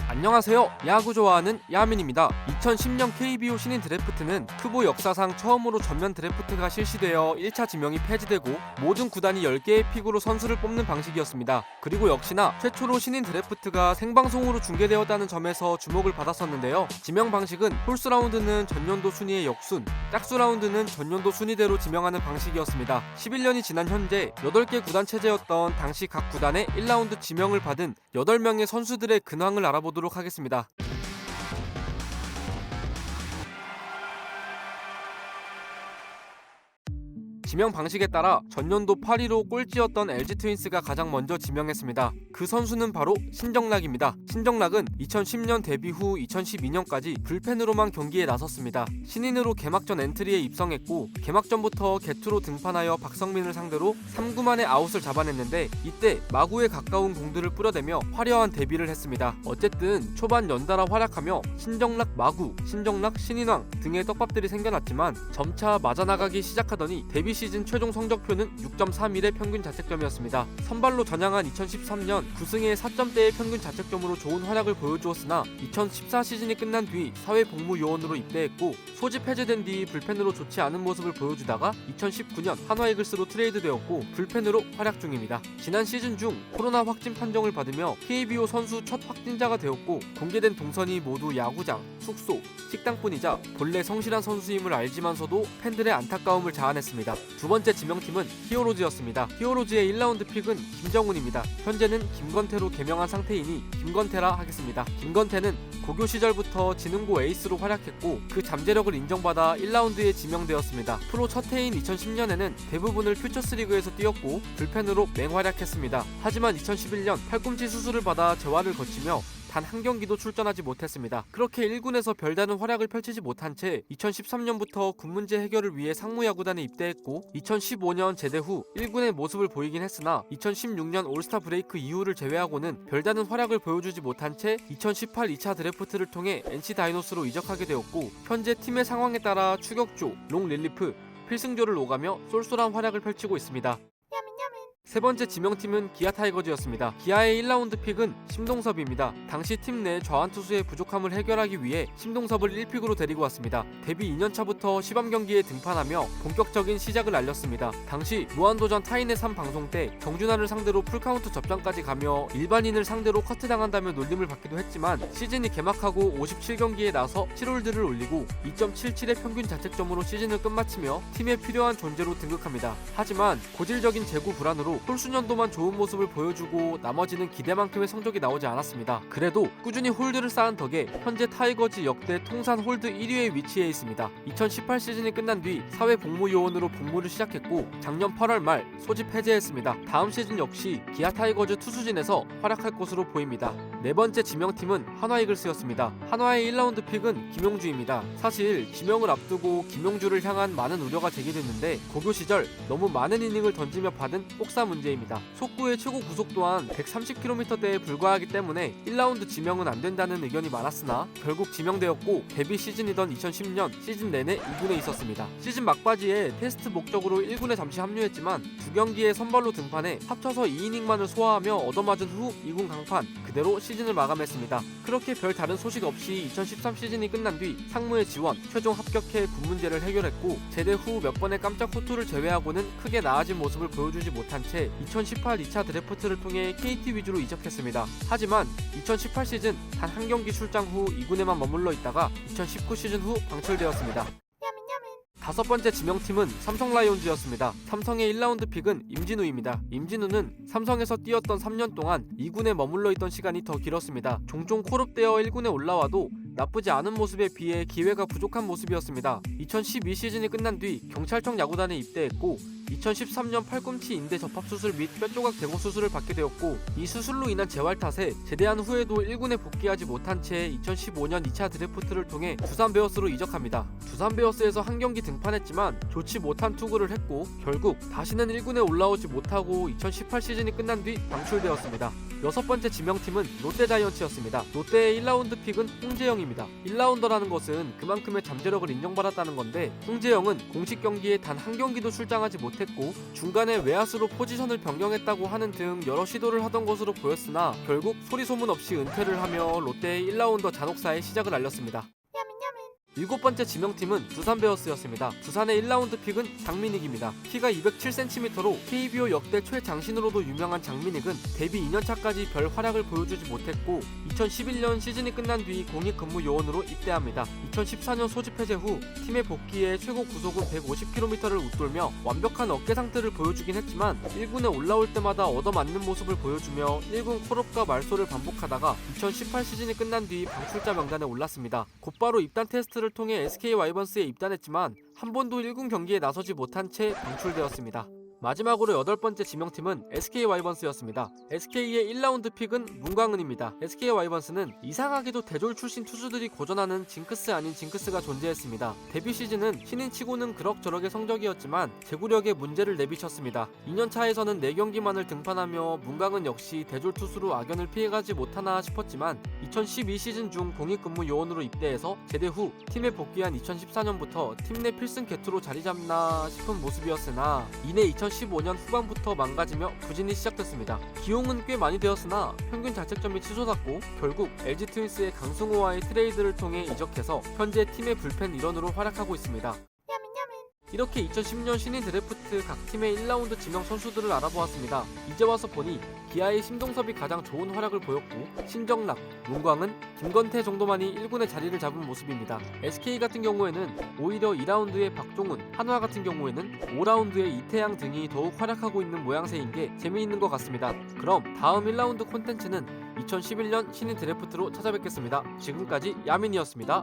안녕하세요. 야구 좋아하는 야민입니다. 2010년 KBO 신인 드래프트는 크보 역사상 처음으로 전면 드래프트가 실시되어 1차 지명이 폐지되고 모든 구단이 10개의 픽으로 선수를 뽑는 방식이었습니다. 그리고 역시나 최초로 신인 드래프트가 생방송으로 중계되었다는 점에서 주목을 받았었는데요. 지명 방식은 홀수 라운드는 전년도 순위의 역순, 짝수 라운드는 전년도 순위대로 지명하는 방식이었습니다. 11년이 지난 현재 8개 구단 체제였던 당시 각 구단의 1라운드 지명을 받은 8명의 선수들의 근황을 알아보도록 하겠습니다. 지명 방식에 따라 전년도 8위로 꼴찌였던 LG 트윈스가 가장 먼저 지명했습니다. 그 선수는 바로 신정락입니다. 신정락은 2010년 데뷔 후 2012년까지 불펜으로만 경기에 나섰습니다. 신인으로 개막전 엔트리에 입성했고 개막전부터 개투로 등판하여 박성민을 상대로 3구 만에 아웃을 잡아냈는데 이때 마구에 가까운 공들을 뿌려대며 화려한 데뷔를 했습니다. 어쨌든 초반 연달아 활약하며 신정락 마구, 신정락 신인왕 등의 떡밥들이 생겨났지만 점차 맞아나가기 시작하더니 데뷔 시즌 최종 성적표는 6.31의 평균 자책점이었습니다. 선발로 전향한 2013년 9승에 4점대의 평균 자책점으로 좋은 활약을 보여주었으나 2014 시즌이 끝난 뒤 사회복무요원으로 입대했고 소집 해제된 뒤 불펜으로 좋지 않은 모습을 보여주다가 2019년 한화이글스로 트레이드되었고 불펜으로 활약 중입니다. 지난 시즌 중 코로나 확진 판정을 받으며 KBO 선수 첫 확진자가 되었고 공개된 동선이 모두 야구장, 숙소, 식당뿐이자 본래 성실한 선수임을 알지만서도 팬들의 안타까움을 자아냈습니다. 두 번째 지명팀은 히어로즈였습니다. 히어로즈의 1라운드 픽은 김정훈입니다. 현재는 김건태로 개명한 상태이니 김건태라 하겠습니다. 김건태는 고교 시절부터 지능고 에이스로 활약했고 그 잠재력을 인정받아 1라운드에 지명되었습니다. 프로 첫 해인 2010년에는 대부분을 퓨처스리그에서 뛰었고 불펜으로 맹활약했습니다. 하지만 2011년 팔꿈치 수술을 받아 재활을 거치며 단 한 경기도 출전하지 못했습니다. 그렇게 1군에서 별다른 활약을 펼치지 못한 채 2013년부터 군 문제 해결을 위해 상무야구단에 입대했고 2015년 제대 후 1군의 모습을 보이긴 했으나 2016년 올스타 브레이크 이후를 제외하고는 별다른 활약을 보여주지 못한 채 2018 2차 드래프트를 통해 NC 다이노스로 이적하게 되었고 현재 팀의 상황에 따라 추격조, 롱 릴리프, 필승조를 오가며 쏠쏠한 활약을 펼치고 있습니다. 세 번째 지명팀은 기아 타이거즈였습니다. 기아의 1라운드 픽은 심동섭입니다. 당시 팀 내 좌완 투수의 부족함을 해결하기 위해 심동섭을 1픽으로 데리고 왔습니다. 데뷔 2년차부터 시범 경기에 등판하며 본격적인 시작을 알렸습니다. 당시 무한도전 타인의 3 방송 때 정준하를 상대로 풀카운트 접전까지 가며 일반인을 상대로 커트당한다며 놀림을 받기도 했지만 시즌이 개막하고 57경기에 나서 7홀드를 올리고 2.77의 평균 자책점으로 시즌을 끝마치며 팀에 필요한 존재로 등극합니다. 하지만 고질적인 재구 불안으로 홀수년도만 좋은 모습을 보여주고 나머지는 기대만큼의 성적이 나오지 않았습니다. 그래도 꾸준히 홀드를 쌓은 덕에 현재 타이거즈 역대 통산 홀드 1위에 위치해 있습니다. 2018 시즌이 끝난 뒤 사회복무요원으로 복무를 시작했고 작년 8월 말 소집 해제했습니다. 다음 시즌 역시 기아 타이거즈 투수진에서 활약할 것으로 보입니다. 네 번째 지명팀은 한화이글스였습니다. 한화의 1라운드 픽은 김용주입니다. 사실 지명을 앞두고 김용주를 향한 많은 우려가 제기됐는데 고교 시절 너무 많은 이닝을 던지며 받은 복사 문제입니다. 속구의 최고 구속 또한 130km대에 불과하기 때문에 1라운드 지명은 안 된다는 의견이 많았으나 결국 지명되었고 데뷔 시즌이던 2010년 시즌 내내 2군에 있었습니다. 시즌 막바지에 테스트 목적으로 1군에 잠시 합류했지만 2경기에 선발로 등판해 합쳐서 2이닝만을 소화하며 얻어맞은 후 2군 강판, 그대로 시즌을 마감했습니다. 그렇게 별 다른 소식 없이 2013 시즌이 끝난 뒤 상무에 지원, 최종 합격해 군 문제를 해결했고 제대 후 몇 번의 깜짝 호투를 제외하고는 크게 나아진 모습을 보여주지 못한 채 2018 2차 드래프트를 통해 KT 위주로 이적했습니다. 하지만 2018 시즌 단 한 경기 출장 후 2군에만 머물러 있다가 2019 시즌 후 방출되었습니다. 다섯 번째 지명팀은 삼성 라이온즈였습니다. 삼성의 1라운드 픽은 임진우입니다. 임진우는 삼성에서 뛰었던 3년 동안 2군에 머물러 있던 시간이 더 길었습니다. 종종 콜업되어 1군에 올라와도 나쁘지 않은 모습에 비해 기회가 부족한 모습이었습니다. 2012 시즌이 끝난 뒤 경찰청 야구단에 입대했고 2013년 팔꿈치 인대 접합 수술 및 뼈조각 제거 수술을 받게 되었고 이 수술로 인한 재활 탓에 제대한 후에도 1군에 복귀하지 못한 채 2015년 2차 드래프트를 통해 두산 베어스로 이적합니다. 두산 베어스에서 한 경기 등판했지만 좋지 못한 투구를 했고 결국 다시는 1군에 올라오지 못하고 2018 시즌이 끝난 뒤 방출되었습니다. 여섯 번째 지명팀은 롯데자이언츠였습니다. 롯데의 1라운드 픽은 홍재영입니다. 1라운더라는 것은 그만큼의 잠재력을 인정받았다는 건데 홍재영은 공식 경기에 단 한 경기도 출장하지 못했고 못했고 중간에 외야수로 포지션을 변경했다고 하는 등 여러 시도를 하던 것으로 보였으나 결국 소리 소문 없이 은퇴를 하며 롯데의 1라운더 잔혹사의 시작을 알렸습니다. 7번째 지명팀은 두산 베어스였습니다. 두산의 1라운드 픽은 장민익입니다. 키가 207cm로 KBO 역대 최장신으로도 유명한 장민익은 데뷔 2년차까지 별 활약을 보여주지 못했고 2011년 시즌이 끝난 뒤 공익근무 요원으로 입대합니다. 2014년 소집 해제 후 팀에 복귀해 최고 구속은 150km를 웃돌며 완벽한 어깨 상태를 보여주긴 했지만 1군에 올라올 때마다 얻어맞는 모습을 보여주며 1군 콜업과 말소를 반복하다가 2018 시즌이 끝난 뒤 방출자 명단에 올랐습니다. 곧바로 입단 테스트를 통해 SK 와이번스에 입단했지만 한 번도 1군 경기에 나서지 못한 채 방출되었습니다. 마지막으로 8번째 지명팀은 SK 와이번스였습니다. SK의 1라운드 픽은 문광은입니다. SK 와이번스는 이상하게도 대졸 출신 투수들이 고전하는 징크스 아닌 징크스가 존재했습니다. 데뷔 시즌은 신인치고는 그럭저럭의 성적이었지만 제구력에 문제를 내비쳤습니다. 2년차에서는 4경기만을 등판하며 문광은 역시 대졸 투수로 악연을 피해가지 못하나 싶었지만 2012 시즌 중 공익근무 요원으로 입대해서 제대 후 팀에 복귀한 2014년부터 팀 내 필승 개투로 자리잡나 싶은 모습이었으나 이내 2015년 후반부터 망가지며 부진이 시작됐습니다. 기용은 꽤 많이 되었으나 평균 자책점이 치솟았고 결국 LG 트윈스의 강승호와의 트레이드를 통해 이적해서 현재 팀의 불펜 일원으로 활약하고 있습니다. 이렇게 2010년 신인 드래프트 각 팀의 1라운드 지명 선수들을 알아보았습니다. 이제 와서 보니 기아의 심동섭이 가장 좋은 활약을 보였고 신정락, 문광은, 김건태 정도만이 1군의 자리를 잡은 모습입니다. SK 같은 경우에는 오히려 2라운드의 박종훈, 한화 같은 경우에는 5라운드의 이태양 등이 더욱 활약하고 있는 모양새인 게 재미있는 것 같습니다. 그럼 다음 1라운드 콘텐츠는 2011년 신인 드래프트로 찾아뵙겠습니다. 지금까지 야민이었습니다.